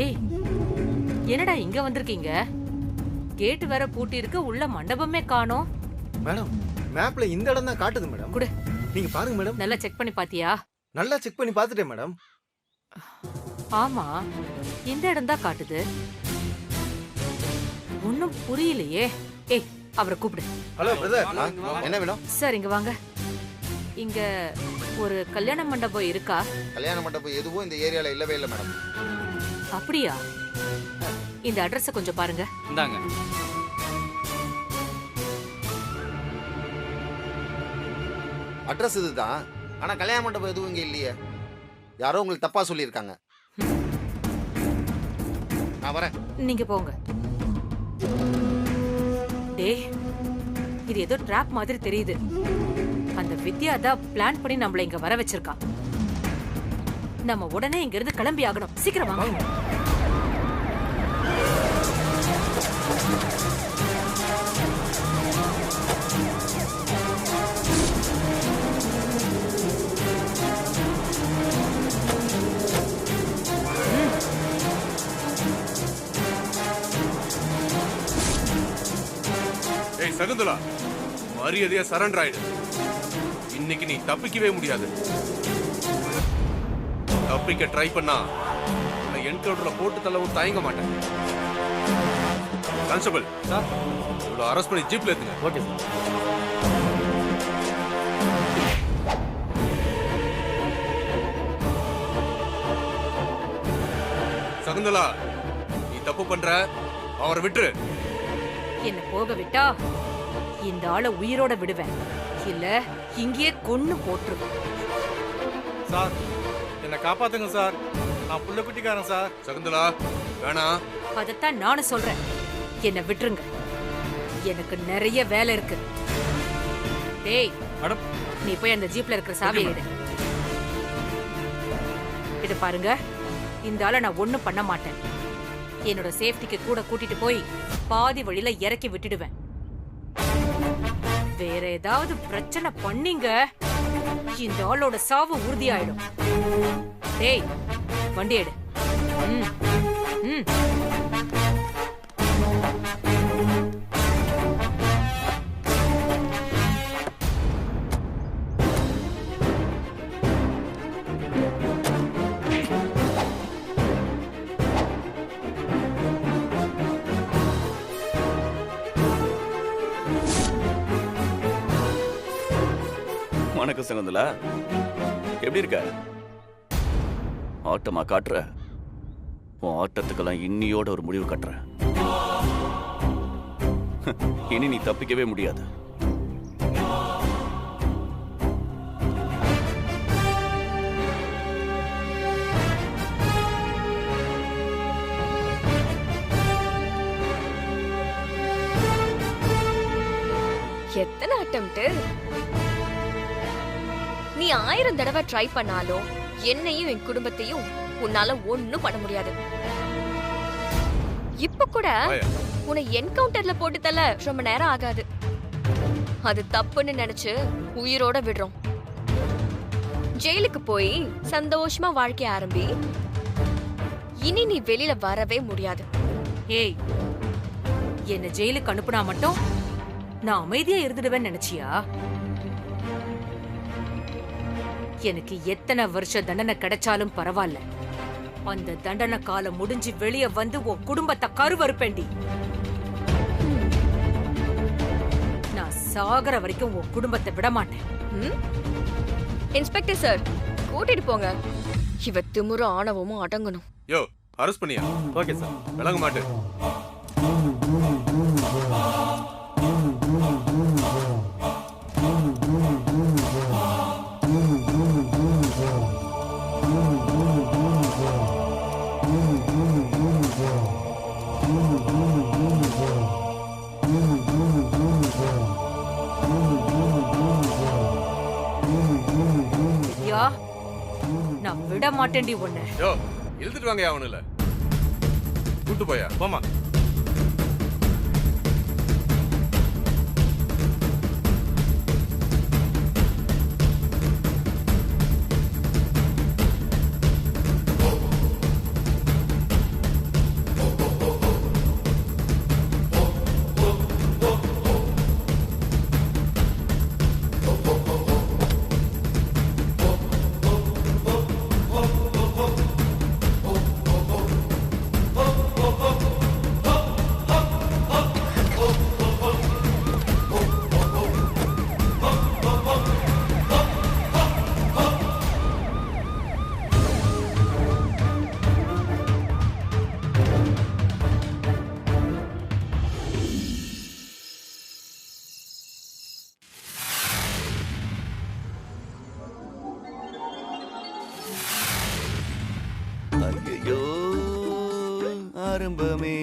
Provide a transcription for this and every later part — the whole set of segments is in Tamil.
ஏய், என்னடா இங்க வந்திருக்கீங்க? கேட் வேற பூட்டி இருக்கு, உள்ள மண்டபமே காணோம். மேடம், மேப்ல இந்த இடம் தான் காட்டுது மேடம். குடு. நீங்க பாருங்க மேடம். நல்லா செக் பண்ணி பாத்தியா? நல்லா செக் பண்ணி பார்த்துட்டேன் மேடம். ஆமா, இந்த இடம் தான் காட்டுது. ஒண்ணும் புரியலையே. ஏய், அவரை கூப்பிடு. Hello brother. என்ன வேணும்? சார் இங்க வாங்க. இங்க ஒரு கல்யாண மண்டபம் இருக்கா? கல்யாண மண்டபம் எதுவும் இந்த ஏரியால இல்லவே இல்லை மேடம். அப்படியா? இந்த அட்ரஸ் கொஞ்சம் பாருங்க. இந்தாங்க. அட்ரஸ் இதுதான். ஆனா கல்யாண மண்டபம் எதுவும் இங்க இல்லையே. யாரோ உங்களுக்கு தப்பா சொல்லியிருக்காங்க. நான் வரேன். நீங்க போங்க. டேய், இது ஏதோ ட்ராப் மாதிரி தெரியுது. அந்த வித்யா தான் பிளான் பண்ணி நம்மள இங்க வர வச்சிருக்கா. நம்ம உடனே இங்க இருந்து கிளம்பி ஆகணும். சீக்கிரம் வாங்க. ஏய் சகுந்தலா, மரியாதையா சரண்டர் ஆயிடு. இன்னைக்கு நீ தப்பிக்கவே முடியாது. தப்பிக்க ட்ரை பண்ணா என்கவுண்டர்ல போட்டு தள்ளவும் தயங்க மாட்டேன். கான்ஸ்டபிள் சார், இவ்வளவு அரெஸ்ட் பண்ணி ஜீப்ல ஏத்துங்க. Okay sir. சகுந்தலா, நீ தப்பு பண்ற. அவரை விட்டுரு. என்ன போக விட்டா இந்த ஆளை உயிரோட விடுவேன். இல்ல இங்கேயே கொன்னு போட்டுருவேன். சார், என்ன காப்பாத்துங்க சார். நான் புள்ள குட்டிக்காரன் சார். சகுந்தலா, வேணாம். அதத்தான் நானும் சொல்றேன். என்ன விட்டுருங்க. எனக்கு நிறைய வேலை இருக்கு. டேய் மேடம், நீ போய் அந்த ஜீப்ல இருக்கிற சாவியை எடு. இது பாருங்க, இந்த ஆளை நான் ஒண்ணும் பண்ண மாட்டேன். என்னோட சேஃப்டிக்கு கூட கூட்டிட்டு போய் பாதி வழியில இறக்கி விட்டுடுவேன். வேற ஏதாவது பிரச்சனை பண்ணீங்க, இந்த ஆளோட சாவு உறுதியாயிடும். டேய், வண்டி எடு. ம், ம். வணக்கம் சகுந்தலா, எப்படி இருக்க? ஆட்டமா காட்டுற? உன் ஆட்டத்துக்கெல்லாம் இன்னியோட ஒரு முடிவு கட்டுறேன். இனி நீ தப்பிக்கவே முடியாது. எத்தனை அட்டெம்ப்ட்? நீ 1000 தடவை ட்ரை பண்ணாலும் என்னையும் என் குடும்பத்தையும் உன்னால ஒண்ணும் பண்ண முடியாது. இப்ப கூட உன்னை என்கவுண்டர்ல போட்டு தள்ள ரொம்ப நேரம் ஆகாது. அது தப்புன்னு நினைச்சு உயிரோட விடுறோம். ஜெயிலுக்கு போய் சந்தோஷமா வாழ்க்கை ஆரம்பி. இனி நீ வெளியில வரவே முடியாது. ஏய், என்ன ஜெயிலுக்கு அனுப்புனா மட்டும் நான் அமைதியா இருந்துடுவேன்னு நினைச்சியா? எனக்கு எத்தனை வருஷ தண்டனை கிடைச்சாலும் பரவாயில்ல. அந்த தண்டனை காலம் முடிஞ்சு வெளியே வந்து உன் குடும்பத்தை கருவறுப்பேண்டி. நான் சாகர வரைக்கும் உன் குடும்பத்தை விட மாட்டேன். இன்ஸ்பெக்டர் சார், கூட்டிட்டு போங்க. இவ திமுற ஆணவமும் அடங்கணும். யோ, அரெஸ்ட் பண்ணியா? Okay sir. விளங்க மாட்டேன். ஐயா, நான் விட மாட்டேன்டி உன்னை. யோ, இழுத்துட்டு வாங்க. அவனு இல்ல, கூட்டு போயா. போமா. ஐயோ ஆரம்பமே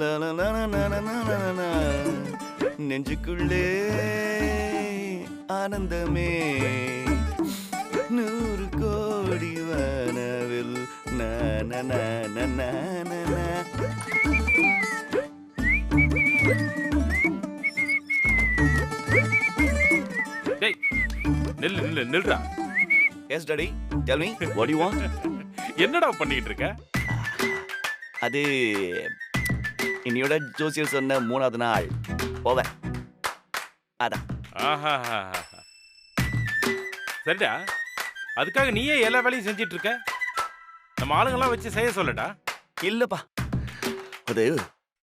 லலலலலலலலலலல. நெஞ்சுக்குள்ளே ஆனந்தமே 100 கோடி வானவில் நன. டேய் நில்றா. Yes daddy tell me what you want. என்னடா பண்ணிட்டு இருக்க? அது இன்னையோட ஜோசியர் சொன்ன 3வது நாள் போவேன். அதான் ஆஹா. சரிடா, அதுக்காக நீயே எல்லா வேலையும் செஞ்சிட்டு இருக்க? நம்ம ஆளுங்கெல்லாம் வச்சு செய்ய சொல்லடா. இல்லப்பா, அது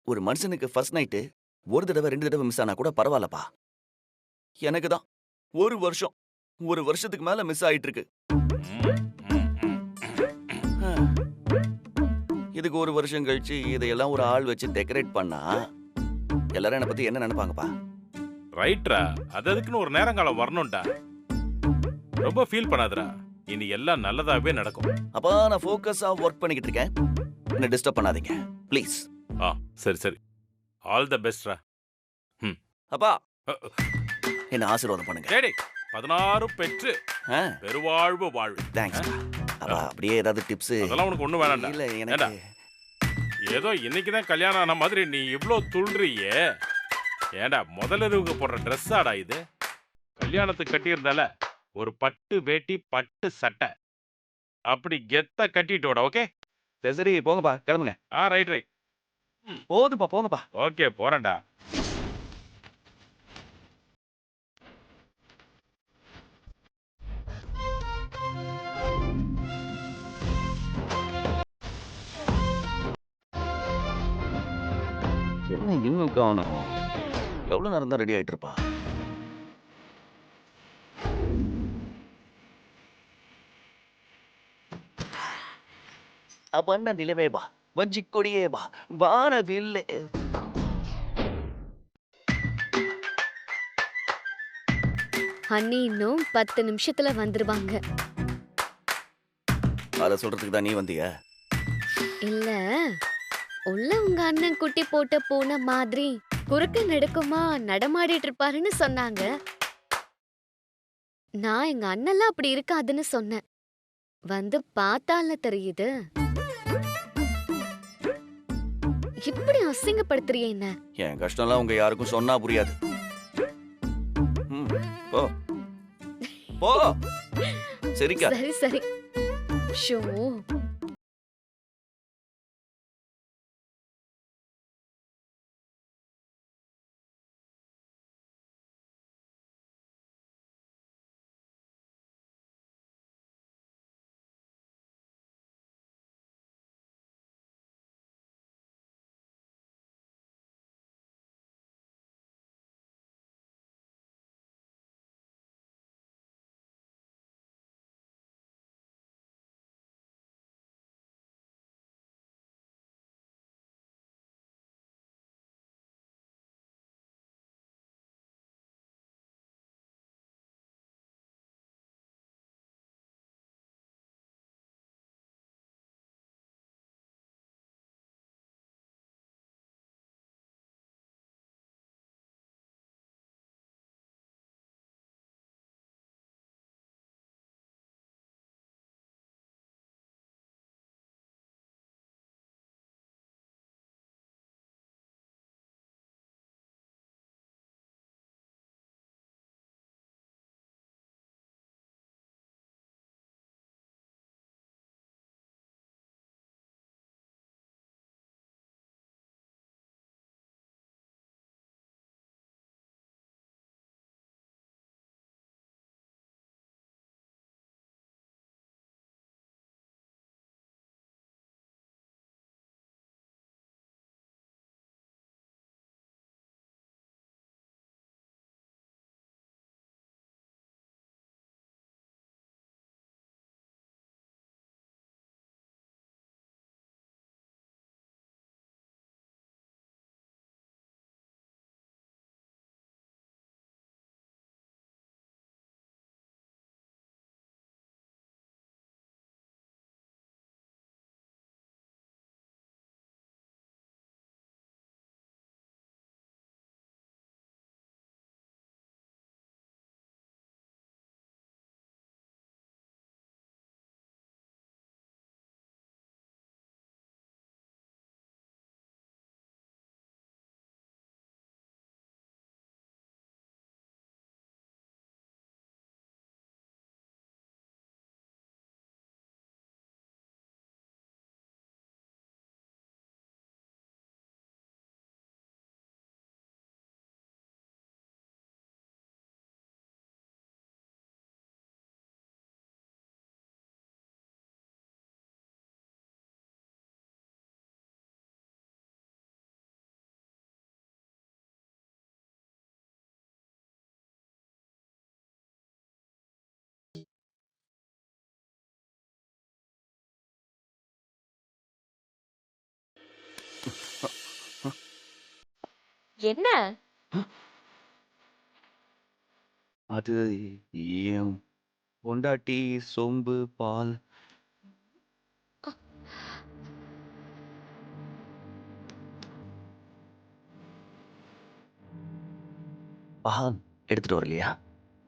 ஒரு மனுஷனுக்கு ஃபர்ஸ்ட் நைட்டு 1 தடவை 2 தடவை மிஸ் ஆனா கூட பரவாயில்லப்பா. எனக்கு தான் 1 வருஷம் 1 வருஷத்துக்கு மேல மிஸ் ஆயிட்டு இருக்கு. இதுக்கு 1 வருஷம் கழிச்சு இதையெல்லாம் ஒரு ஆள் வச்சு டெக்கரேட் பண்ணா எல்லாரும் என்னை பத்தி என்ன நினைப்பாங்கப்பா? ரைட்ரா, அதுக்குன்னு ஒரு நேரங்காலம் வரணும்டா. ரொம்ப ஃபீல் பண்ணாதடா, இனி எல்லாம் நல்லதாவே நடக்கும். அப்பா நான் ஃபோக்கஸா ஒர்க் பண்ணிக்கிட்டு இருக்கேன், என்ன டிஸ்டர்ப் பண்ணாதீங்க ப்ளீஸ். சரி ஆல் த பெஸ்ட்ரா. அப்பா என்ன ஆசீர்வாதம் பண்ணுங்க. டேடி 16 பெற்று பெருவாழ்வு வாழ்வு. தேங்க்ஸ் அப்பா. அப்படியே ஏதாவது டிப்ஸ்? அதெல்லாம் உனக்கு ஒண்ணு வேணாம்டா. இல்ல எனக்கு ஏதோ இன்னைக்குதான் கல்யாணம் ஆன மாதிரி நீ இவ்ளோ துள்றியே. ஏண்டா முதலிரவுக்கு போடுற ட்ரெஸ் ஆடா இது? கல்யாணத்துக்கு கட்டியிருந்தால ஒரு பட்டு வேட்டி பட்டு சட்டை அப்படி கெத்த கட்டிட்டோட. ஓகே சரி போங்கப்பா, கிளம்புங்க. ரைட் போதுப்பா போங்கப்பா. ஓகே போறேன்டா. என்ன இன்னும் காணோம்? எவ்வளவு நேரம் தான் ரெடி ஆயிட்டு இருப்பா? அப்ப நிலவே வா, வஞ்சி கொடியே வா, வானவில்லே. அண்ணி இன்னும் 10 நிமிஷத்துல வந்துருவாங்க. அத சொல்றதுக்கு தான் நீ வந்தியா? இல்ல, உள்ள உங்க அண்ணன் குட்டி போட்ட பூனை மாதிரி குறுக்க நெடுக்குமா நடமாடிட்டு இருப்பாருன்னு சொன்னாங்க. நான் எங்க அண்ணெல்லாம் அப்படி இருக்காதுன்னு சொன்னேன். வந்து பார்த்தால தெரியுது. இப்படி அசிங்கப்படுத்துறியே என்ன? என் கஷ்டம்லாம் உங்க யாருக்கும் சொன்னா புரியாது. போ போ. சரிக்கா. சரி ஷோ என்ன அது என் பொண்டாட்டி சொம்பு பால். பால் எடுத்துட்டு வரலையா?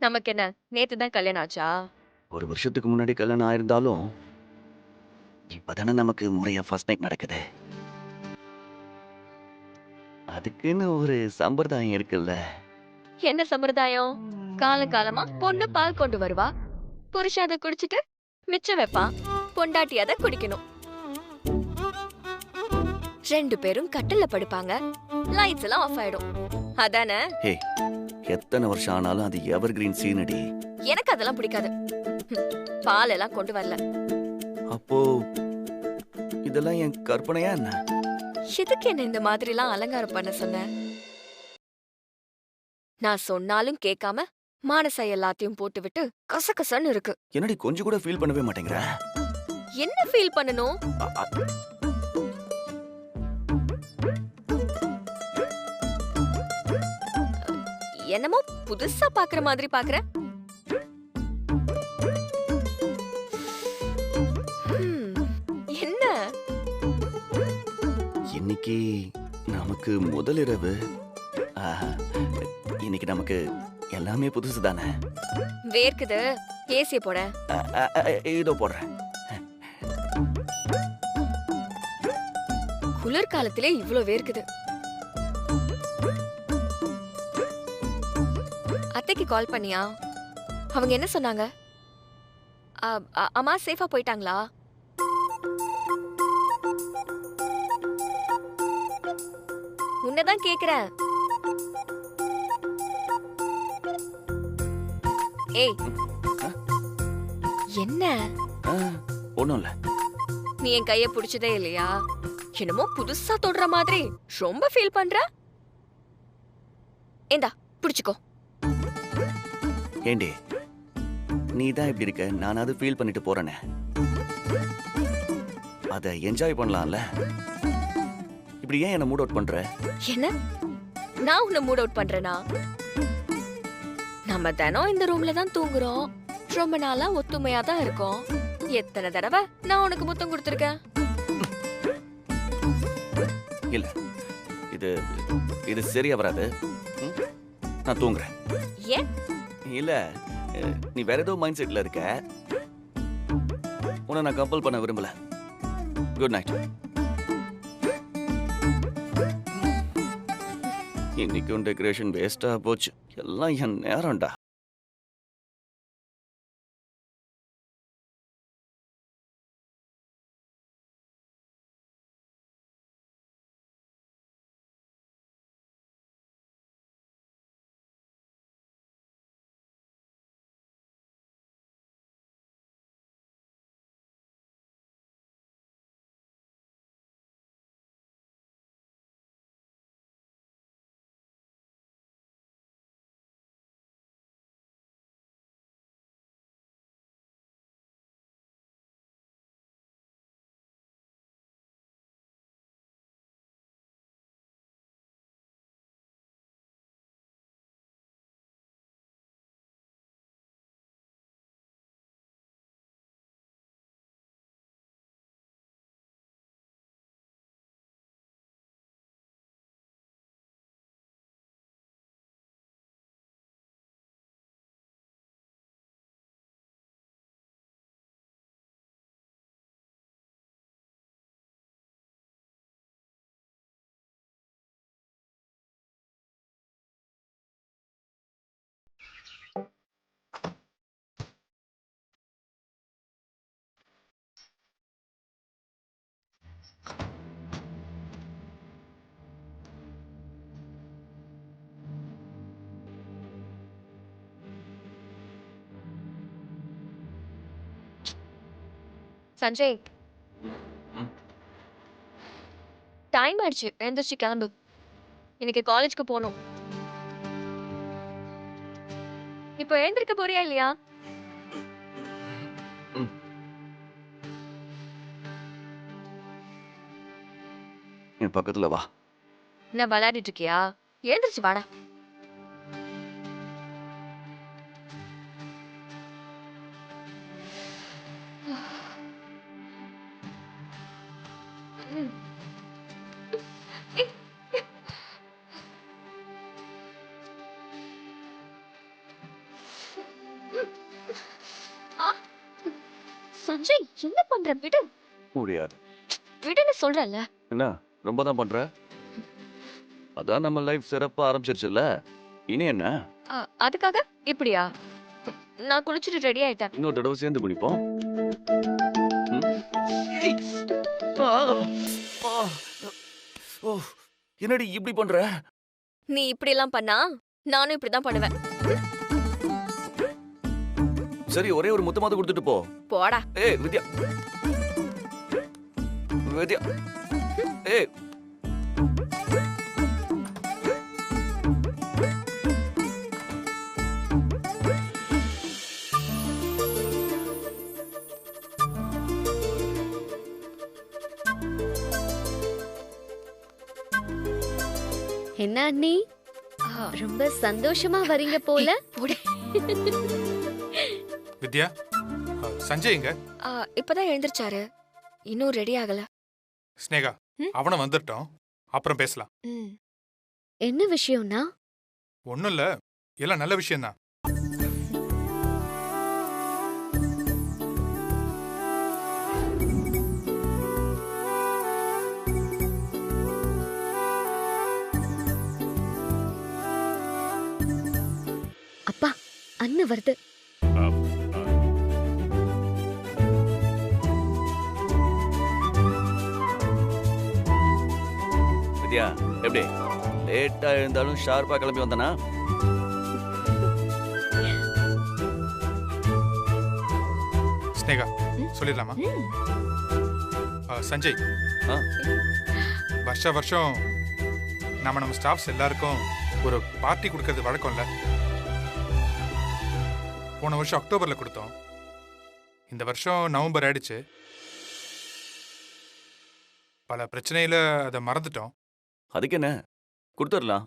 நமக்கு என்ன நேத்து தான் கல்யாணம் ஆச்சா? ஒரு வருஷத்துக்கு முன்னாடி கல்யாணம் ஆயிருந்தாலும் இப்பதானே நமக்கு முறையா ஃபர்ஸ்ட் நைட் நடக்குது. அதுக்குன்னு ஒரு சம்பிரதாயம் இருக்குல்ல. என்ன சம்பிரதாயம்? காலங்காலமா பொண்ணு பால் கொண்டு வருவா, புருஷன் அதை குடிச்சிட்டு மிச்சம் வைப்பான், பொண்டாட்டி அதை குடிக்கணும். 2 பேரும் கட்டில்ல படுப்பாங்க, லைட்ஸ் எல்லாம் ஆஃப் ஆயிடும். அதானே? ஹே, எத்தனை வருஷம் ஆனாலும் அது எவர் கிரீன் சீனடி. எனக்கு அதெல்லாம் பிடிக்காது. பால் எல்லாம் கொண்டு வரல. அப்போ இதெல்லாம் என் கற்பனையா என்ன? எதுக்கு என்ன இந்த மாதிரி எல்லாம் அலங்காரம் பண்ண சொன்ன? நான் சொன்னாலும் கேட்காம மானசை எல்லாத்தையும் போட்டு விட்டு கசகசன்னு இருக்கு. என்னடி கொஞ்சம் கூட ஃபீல் பண்ணவே மாட்டேங்கிற? என்ன ஃபீல் பண்ணணும்? அ- அ- என்னமோ புதுசா பாக்குற மாதிரி பாக்குற. என்ன இன்னைக்கு நமக்கு முதல் இரவு. ஆஹா, இன்னைக்கு நமக்கு எல்லாமே புதுசு தானே. வேர்க்குது, ஏசிய போட. இதோ போடுறேன். குளிர்காலத்திலே இவ்ளோ வேர்க்குது. அத்தைக்கு கால் பண்ணியா? அவங்க என்ன சொன்னாங்க? அம்மா சேஃபா போயிட்டாங்களா? உன்னதான் கேக்குறேன். ஏய், என்ன ஒண்ணும் இல்ல. நீ என் கைய புடிச்சதே இல்லையா? என்னமோ புதுசா தொடுற மாதிரி ரொம்ப ஃபீல் பண்ற. இந்தா புடிச்சுக்கோ. ஏண்டி, நீ தான் இப்படி இருக்க, நானாவது ஃபீல் பண்ணிட்டு போறேனே. அத என்ஜாய் பண்ணலாம்ல. இப்படி ஏன் என்ன மூட் அவுட் பண்ற? என்ன? நான் உன்னை மூட் அவுட் பண்றேனா? நம்ம தினம் இந்த ரூம்ல தான் தூங்குறோம், ரொம்ப நாளா ஒத்துமையா தான் இருக்கோம். எத்தனை தடவை நான் உனக்கு முத்தம் கொடுத்திருக்கேன்? இல்ல, இது இது சரியா வராது. நான் தூங்குறேன். ஏன்? இல்ல, நீ வேற ஏதோ மைண்ட் செட்ல இருக்க. உன்னை நான் கம்பல் பண்ண விரும்பல. Good night. இன்னைக்கும் டெக்கரேஷன் வேஸ்டா போச்சு. எல்லாம் என் நேரம்டா. சஞ்சய், டைம் ஆயிடுச்சு, எழுந்திரிச்சு கிளம்பு. இன்னைக்கு காலேஜ்க்கு போகணும். இப்போ எழுந்திருக்க போறியா இல்லையா? என் பக்கத்துல வா. என்ன விளையாடிட்டு இருக்கியா? எழுந்திருச்சு வாடா. சஞ்சய், என்ன பண்ற? விடு முடியாது. விடுன்னு சொல்றல. என்ன ரொம்ப தான் பண்ற? அதான் நம்ம லைஃப் சிறப்பா ஆரம்பிச்சிருச்சுல்ல, இனி என்ன? அதுக்காக இப்படியா? நான் குளிச்சுட்டு ரெடி ஆயிட்டேன். இன்னொரு தடவை சேர்ந்து குடிப்போம். என்னடி இப்படி பண்ற? நீ இப்படி எல்லாம் பண்ணா நானும் இப்படிதான் பண்ணுவேன். சரி, ஒரே ஒரு முத்தமாவது கொடுத்துட்டு போ. போடா. ஏய் வித்யா, வித்யா, ஏய் என்ன அண்ணி, ரொம்ப சந்தோஷமா வரீங்க போல. வித்யா, சஞ்சய் எங்க? இப்பதான் எழுந்திருச்சாரு, இன்னும் ரெடி ஆகல. ஸ்னேகா, அவனை வந்துட்டோம், அப்புறம் பேசலாம். என்ன விஷயம்னா? ஒண்ணும் இல்ல, எல்லாம் நல்ல விஷயம்தான். அப்பா, அண்ணன் வருது. வித்யா, எப்படி லேட்டா எழுந்தாலும் ஷார்ப்பா கிளம்பி வந்தனா? ஸ்னேகா, சொல்லிடலாமா? சஞ்சய், வருஷம் நம்ம ஸ்டாஃப்ஸ் எல்லாருக்கும் ஒரு பார்ட்டி கொடுக்கறது வழக்கம் இல்ல. போன வருஷம் அக்டோபர்ல கொடுத்தோம், இந்த வருஷம் நவம்பர் ஆயிடுச்சு. பல பிரச்சனையில அதை மறந்துட்டோம். அதுக்கு என்ன, கொடுத்துடலாம்.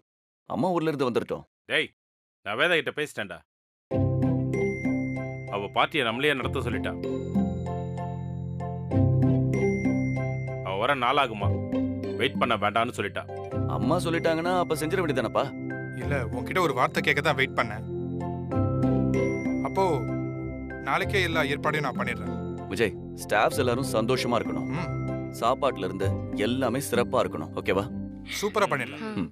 அம்மா ஊர்ல இருந்து வந்துட்டோம். டேய், நான் வேதா கிட்ட பேசிட்டேன்டா. அவ பார்ட்டியை நம்மளே நடத்த சொல்லிட்டா. அவ வர நாளாகுமா, வெயிட் பண்ண வேண்டாம்னு சொல்லிட்டா. அம்மா சொல்லிட்டாங்கன்னா அப்ப செஞ்சிட வேண்டியதானப்பா? இல்ல, உன்கிட்ட ஒரு வார்த்தை கேட்க தான் வெயிட் பண்ணேன். அப்போ நாளைக்கே எல்லா ஏற்பாடையும் நான் பண்ணிடுறேன். விஜய், ஸ்டாஃப்ஸ் எல்லாரும் சந்தோஷமா இருக்கணும். ம், சாப்பாட்டுல இருந்து எல்லாமே சிறப்பா இருக்கணும். ஓகேவா? சூப்பரா பண்ணிடலாம். ம்.